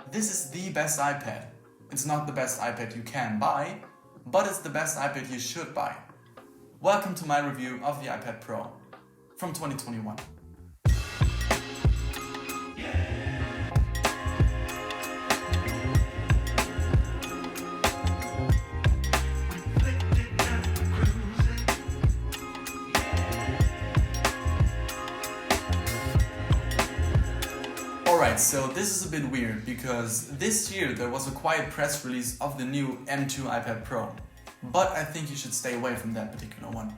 This is the best iPad. It's not the best iPad you can buy, but it's the best iPad you should buy. Welcome to my review of the iPad Pro from 2021. Alright, so this is a bit weird because this year there was a quiet press release of the new M2 iPad Pro, but I think you should stay away from that particular one.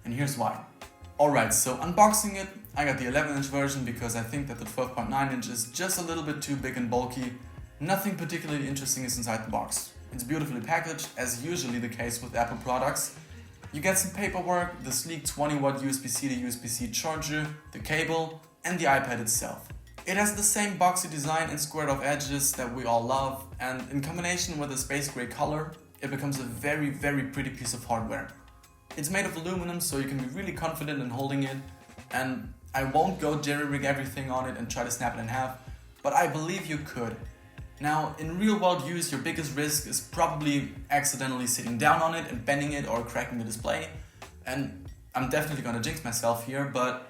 And here's why. Alright, so unboxing it, I got the 11-inch version because I think that the 12.9 inch is just a little bit too big and bulky. Nothing particularly interesting is inside the box. It's beautifully packaged, as usually the case with Apple products. You get some paperwork, the sleek 20-watt USB-C to USB-C charger, the cable, and the iPad itself. It has the same boxy design and squared off edges that we all love, and in combination with a space gray color, it becomes a very pretty piece of hardware. It's made of aluminum, so you can be really confident in holding it, and I won't go jerry-rig everything on it and try to snap it in half, but I believe you could. Now, in real world use, your biggest risk is probably accidentally sitting down on it and bending it or cracking the display, and I'm definitely gonna jinx myself here, but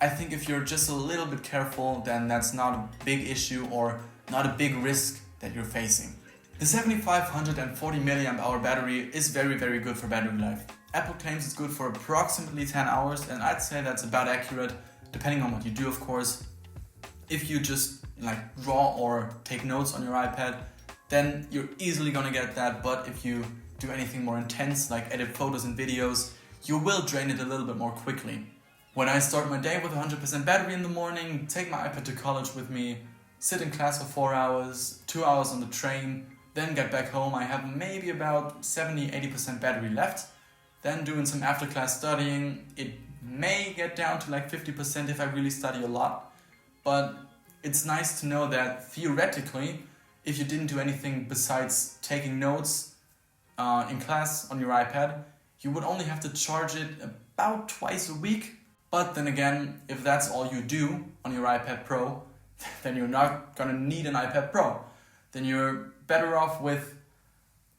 I think if you're just a little bit careful, then that's not a big issue or not a big risk that you're facing. The 7540 mAh battery is very good for battery life. Apple claims it's good for approximately 10 hours, and I'd say that's about accurate, depending on what you do, of course. If you just draw or take notes on your iPad, then you're easily gonna get that, but if you do anything more intense, like edit photos and videos, you will drain it a little bit more quickly. When I start my day with 100% battery in the morning, take my iPad to college with me, sit in class for 4 hours, 2 hours on the train, then get back home, I have maybe about 70-80% battery left. Then doing some after class studying, it may get down to 50% if I really study a lot. But it's nice to know that theoretically, if you didn't do anything besides taking notes in class on your iPad, you would only have to charge it about twice a week. But then again, if that's all you do on your iPad Pro, then you're not gonna need an iPad Pro. Then you're better off with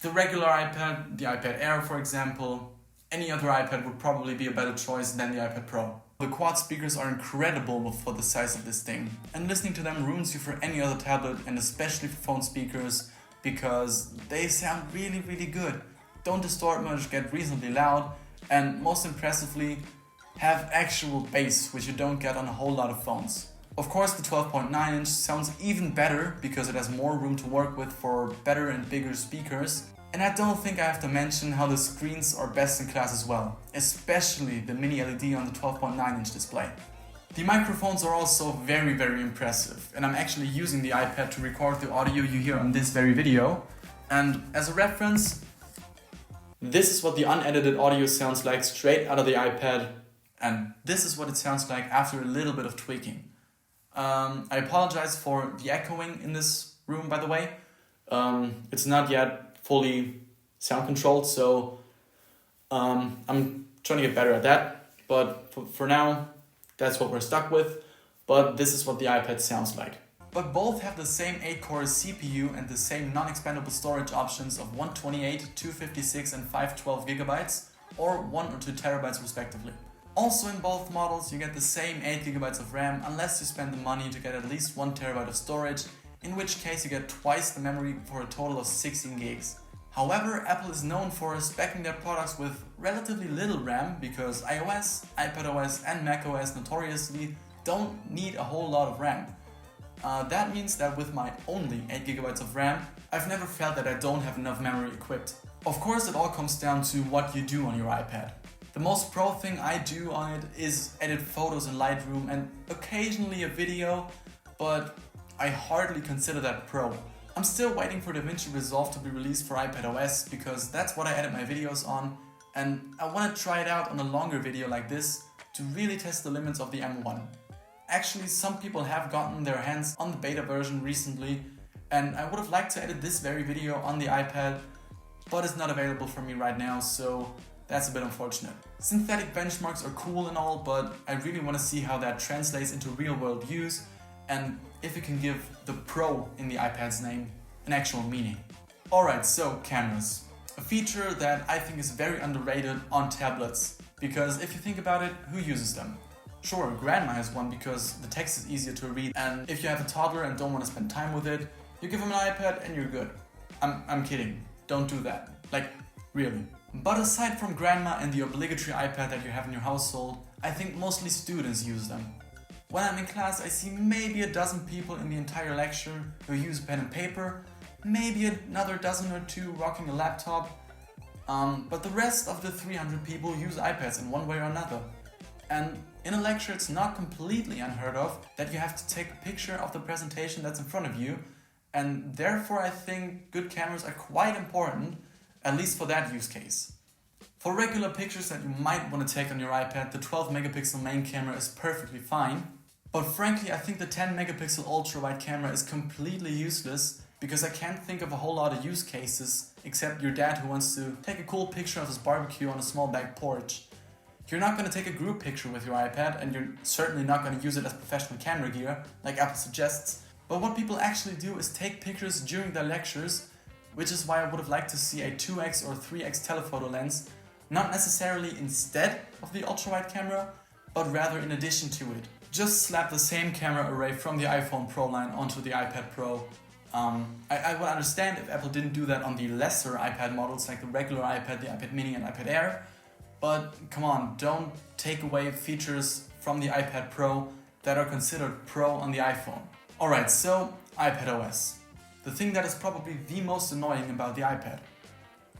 the regular iPad, the iPad Air for example. Any other iPad would probably be a better choice than the iPad Pro. The quad speakers are incredible for the size of this thing, and listening to them ruins you for any other tablet, and especially for phone speakers, because they sound really good. Don't distort much, get reasonably loud, and most impressively, have actual bass, which you don't get on a whole lot of phones. Of course, the 12.9 inch sounds even better because it has more room to work with for better and bigger speakers. And I don't think I have to mention how the screens are best in class as well, especially the mini LED on the 12.9 inch display. The microphones are also very impressive, and I'm actually using the iPad to record the audio you hear on this very video. And as a reference, this is what the unedited audio sounds like straight out of the iPad. And this is what it sounds like after a little bit of tweaking. I apologize for the echoing in this room, by the way. It's not yet fully sound controlled, so I'm trying to get better at that. But for now, that's what we're stuck with. But this is what the iPad sounds like. But both have the same 8-core CPU and the same non-expandable storage options of 128, 256 and 512 gigabytes, or 1 or 2 terabytes respectively. Also in both models you get the same 8GB of RAM unless you spend the money to get at least 1 TB of storage, in which case you get twice the memory for a total of 16 gigs. However, Apple is known for speccing their products with relatively little RAM because iOS, iPadOS and macOS notoriously don't need a whole lot of RAM. That means that with my only 8GB of RAM, I've never felt that I don't have enough memory equipped. Of course, it all comes down to what you do on your iPad. The most pro thing I do on it is edit photos in Lightroom and occasionally a video, but I hardly consider that pro. I'm still waiting for DaVinci Resolve to be released for iPadOS because that's what I edit my videos on, and I want to try it out on a longer video like this to really test the limits of the M1. Actually, some people have gotten their hands on the beta version recently, and I would have liked to edit this very video on the iPad, but it's not available for me right now, so that's a bit unfortunate. Synthetic benchmarks are cool and all, but I really want to see how that translates into real world use, and if you can give the Pro in the iPad's name an actual meaning. Alright, so cameras. A feature that I think is very underrated on tablets, because if you think about it, who uses them? Sure, grandma has one because the text is easier to read, and if you have a toddler and don't want to spend time with it, you give them an iPad and you're good. I'm kidding, don't do that. Like, really. But aside from grandma and the obligatory iPad that you have in your household, I think mostly students use them. When I'm in class, I see maybe a dozen people in the entire lecture who use pen and paper, maybe another dozen or two rocking a laptop, but the rest of the 300 people use iPads in one way or another. And in a lecture, it's not completely unheard of that you have to take a picture of the presentation that's in front of you, and therefore I think good cameras are quite important, at least for that use case. For regular pictures that you might want to take on your iPad, the 12 megapixel main camera is perfectly fine, but frankly I think the 10 megapixel ultra-wide camera is completely useless, because I can't think of a whole lot of use cases except your dad who wants to take a cool picture of his barbecue on a small back porch. You're not going to take a group picture with your iPad, and you're certainly not going to use it as professional camera gear, like Apple suggests. But what people actually do is take pictures during their lectures, which is why I would have liked to see a 2x or 3x telephoto lens, not necessarily instead of the ultra-wide camera, but rather in addition to it. Just slap the same camera array from the iPhone Pro line onto the iPad Pro. I would understand if Apple didn't do that on the lesser iPad models like the regular iPad, the iPad mini and iPad Air, but come on, don't take away features from the iPad Pro that are considered Pro on the iPhone. Alright, so iPad OS. The thing that is probably the most annoying about the iPad.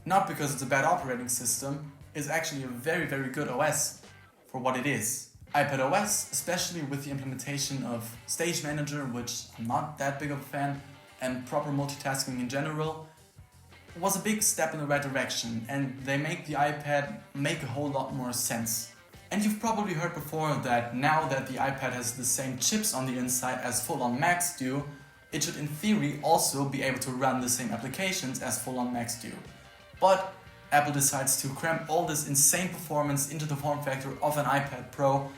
Not because it's a bad operating system, it's actually a very, very good OS for what it is. iPad OS, especially with the implementation of Stage Manager, which I'm not that big of a fan, and proper multitasking in general, was a big step in the right direction, and they make the iPad make a whole lot more sense. And you've probably heard before that now that the iPad has the same chips on the inside as full-on Macs do, it should in theory also be able to run the same applications as full-on Macs do. But Apple decides to cram all this insane performance into the form factor of an iPad Pro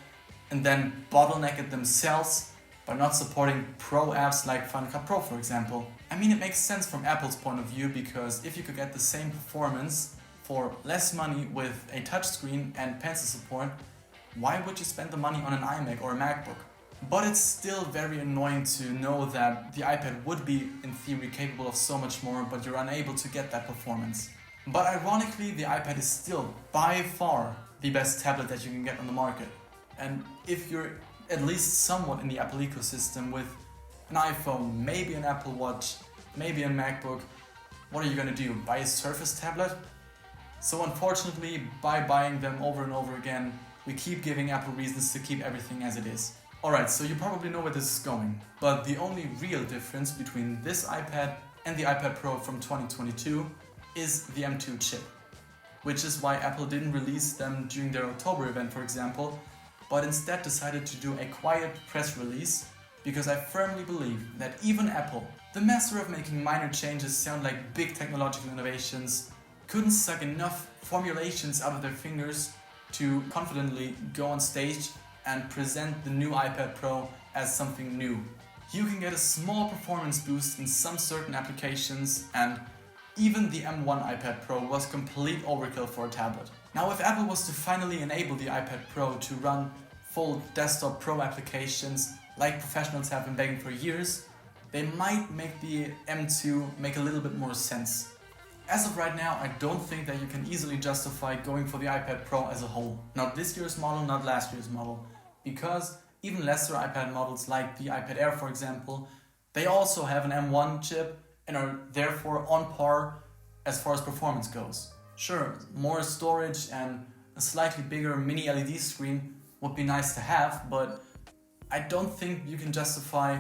and then bottleneck it themselves by not supporting Pro apps like Final Cut Pro, for example. I mean, it makes sense from Apple's point of view, because if you could get the same performance for less money with a touchscreen and pencil support, why would you spend the money on an iMac or a MacBook? But it's still very annoying to know that the iPad would be, in theory, capable of so much more, but you're unable to get that performance. But ironically, the iPad is still, by far, the best tablet that you can get on the market. And if you're at least somewhat in the Apple ecosystem with an iPhone, maybe an Apple Watch, maybe a MacBook, what are you gonna do? Buy a Surface tablet? So unfortunately, by buying them over and over again, we keep giving Apple reasons to keep everything as it is. Alright, so you probably know where this is going, but the only real difference between this iPad and the iPad Pro from 2022 is the M2 chip, which is why Apple didn't release them during their October event, for example, but instead decided to do a quiet press release, because I firmly believe that even Apple, the master of making minor changes sound like big technological innovations, couldn't suck enough formulations out of their fingers to confidently go on stage and present the new iPad Pro as something new. You can get a small performance boost in some certain applications, and even the M1 iPad Pro was complete overkill for a tablet. Now, if Apple was to finally enable the iPad Pro to run full desktop Pro applications like professionals have been begging for years, they might make the M2 make a little bit more sense. As of right now, I don't think that you can easily justify going for the iPad Pro as a whole. Not this year's model, not last year's model, because even lesser iPad models like the iPad Air, for example, they also have an M1 chip and are therefore on par as far as performance goes. Sure, more storage and a slightly bigger mini LED screen would be nice to have, but I don't think you can justify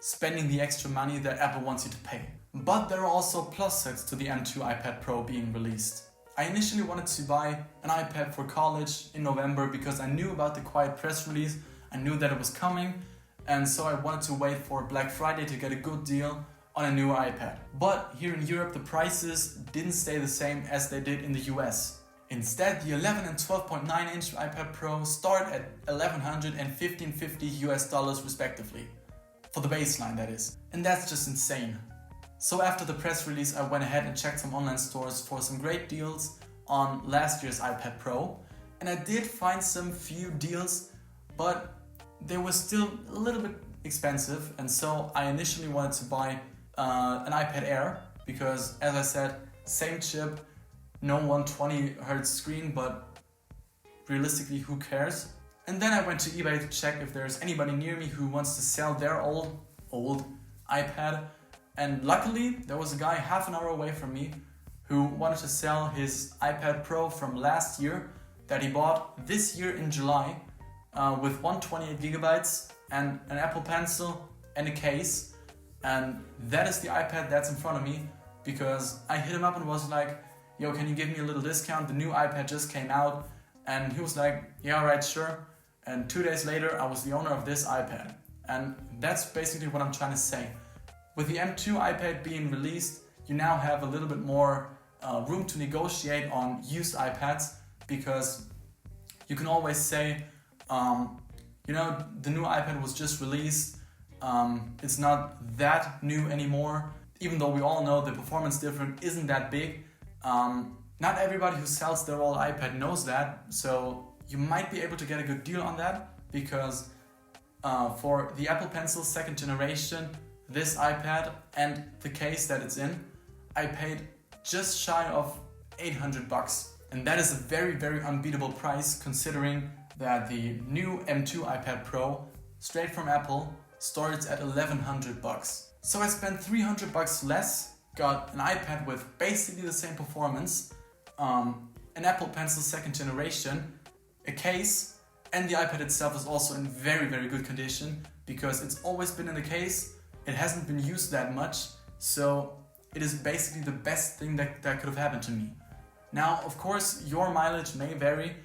spending the extra money that Apple wants you to pay. But there are also plus sides to the M2 iPad Pro being released. I initially wanted to buy an iPad for college in November because I knew about the quiet press release, I knew that it was coming, and so I wanted to wait for Black Friday to get a good deal on a newer iPad. But here in Europe, the prices didn't stay the same as they did in the US. Instead, the 11 and 12.9 inch iPad Pro start at $1,100 and $1,550 respectively. For the baseline, that is. And that's just insane. So after the press release, I went ahead and checked some online stores for some great deals on last year's iPad Pro. And I did find some few deals, but they were still a little bit expensive. And so I initially wanted to buy an iPad Air because, as I said, same chip, no 120Hz screen, but realistically, who cares? And then I went to eBay to check if there's anybody near me who wants to sell their old iPad. And luckily, there was a guy half an hour away from me who wanted to sell his iPad Pro from last year that he bought this year in July with 128GB and an Apple Pencil and a case. And that is the iPad that's in front of me, because I hit him up and was like, yo, can you give me a little discount? The new iPad just came out. And he was like, yeah, alright, sure. And 2 days later, I was the owner of this iPad. And that's basically what I'm trying to say. With the M2 iPad being released, you now have a little bit more room to negotiate on used iPads, because you can always say, the new iPad was just released. It's not that new anymore. Even though we all know the performance difference isn't that big. Not everybody who sells their old iPad knows that, so you might be able to get a good deal on that, because for the Apple Pencil 2nd generation, this iPad and the case that it's in, I paid just shy of $800. And that is a very, very unbeatable price, considering that the new M2 iPad Pro, straight from Apple, starts at $1,100. So I spent $300 less, got an iPad with basically the same performance, an Apple Pencil 2nd generation, a case, and the iPad itself is also in very, very good condition, because it's always been in the case, it hasn't been used that much, so it is basically the best thing that could have happened to me. Now, of course, your mileage may vary,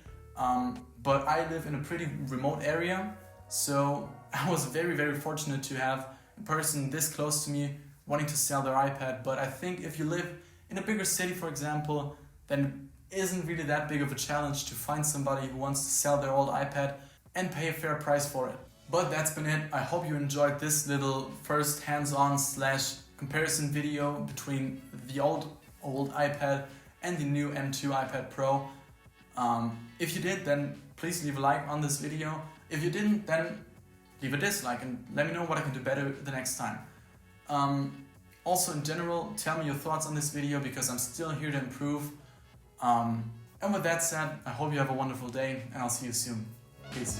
but I live in a pretty remote area, so I was very, very fortunate to have a person this close to me wanting to sell their iPad. But I think if you live in a bigger city, for example, then it isn't really that big of a challenge to find somebody who wants to sell their old iPad and pay a fair price for it. But that's been it. I hope you enjoyed this little first hands-on / comparison video between the old iPad and the new M2 iPad Pro. If you did, then please leave a like on this video. If you didn't, then leave a dislike and let me know what I can do better the next time. Also, in general, tell me your thoughts on this video, because I'm still here to improve. And with that said, I hope you have a wonderful day, and I'll see you soon. Peace.